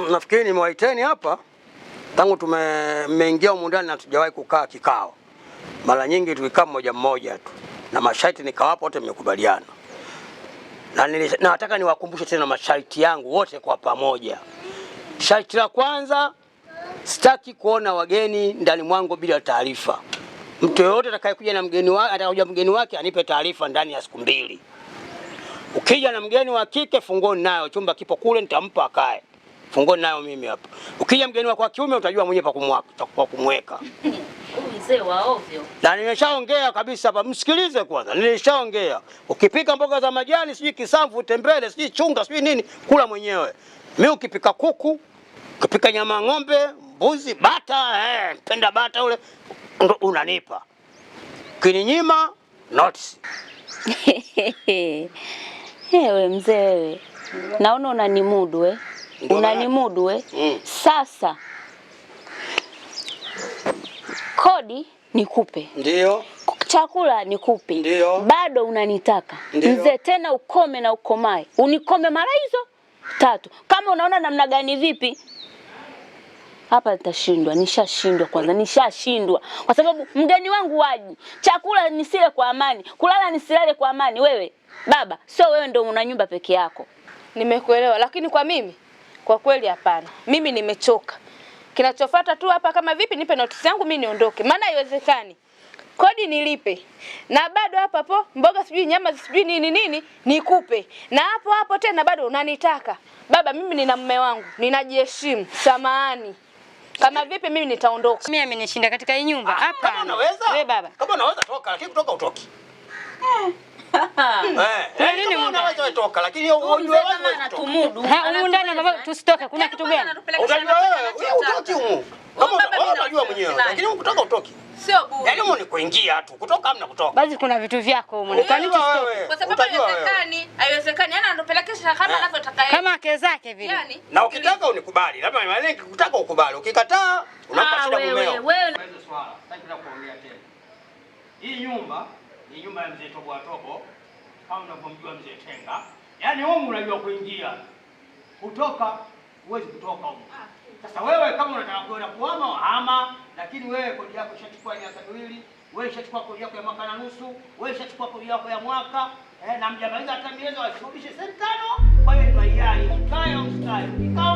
Nafikiri nimewaiteni hapa tangu tumeingia humu ndani na tujawahi kukaa kikao. Mara nyingi tulikaa mmoja mmoja tu. Na masharti nikawapo wote mmekubaliana. Na nataka niwakumbushe tena masharti yangu wote kwa pamoja. Sharti la kwanza, sitaki kuona wageni ndani mwangu bila taarifa. Mtu yote atakayekuja na mgeni wake, atakuja mgeni wake anipe taarifa ndani ya siku 2. Ukija na mgeni wa kike, funguo nayo, chumba kipo kule, nitampa akae. Funguo nayo mimi hapa. Ukija mgeni wako wa kiume utajua mwenyewe pa kumweka. Mzee wa ovyo. Na nimeshaongea kabisa hapa, msikilize kwanza. Nimeshaongea. Ukipika mboga za majani, siji kisamvu, tembele, siji chunga, siji nini, kula mwenyewe. Mimi ukipika kuku, ukipika nyama ng'ombe, mbuzi, bata, penda bata ule unanipa. Kininyima notice. Wewe mzee wewe. Naona unanimudu we. Unanimudu we. Sasa kodi nikupe. Ndio. Chakula nikupe. Ndio. Bado unanitaka. Mzee tena ukome na ukomae. Unikome mara hizo 3. Kama unaona namna gani vipi? Hapa nitashindwa, nishashindwa kwanza, nishashindwa. Kwa sababu mgeni wangu waji. Chakula nisile kwa amani, kulala nisilale kwa amani. Wewe baba, sio wewe ndio una nyumba peke yako. Nimekuelewa, lakini kwa mimi kwa kweli hapana. Mimi nimechoka. Kinachofuata tu hapa kama vipi nipe notice yangu mimi niondoke. Maana haiwezekani. Kodi nilipe. Na bado hapa hapo mboga sijui nyama sijui nini nikupe. Na hapo tena bado unanitaka. Baba mimi nina mume wangu, ninajiheshimu. Samahani. Kama vipi mimi nitaondoka. Mimi amenishinda katika hii nyumba. Hapa. Kama unaweza? Wewe baba. Kama unaweza toka, lakini kutoka utoki. Nini unaweza kutoka, lakini unajua wewe anatumudu. Huko ndani baba tusitoke, kuna kitu gani? Unajua wewe utoki huko. Kama unajua mwenyewe, lakini kutoka utoki. Sio bure. Yaani mbona ni kuingia tu, kutoka hamna kutoka. Basi kuna vitu vyako huko. Kwa nini tusitoke? Kwa sababu haiwezekani. Yaani anapelekesha kama anavyotaka yeye. Kama ake zake vile. Yaani na ukitaka unikubali, labda maana ukitaka ukubali, ukikataa unampa shida mumeo. Wewe swala, sitaki kuongea tena. Hii nyumba ni nyumba ya mzee Tobo Atobo, kama unavyomjua mzee Tenga. Yaani wewe unajua kuingia. Kutoka huwezi kutoka huko. Sasa wewe kama unataka kwenda kuhama hama, lakini wewe kodi yako ishachukua miaka 2, wewe ishachukua kodi yako ya mwaka na nusu, wewe ishachukua kodi yako ya mwaka, na mjamaliza hata miezi wasirudishe senti 5. Kwa hiyo ni hiari. Kayo mstari. Kikao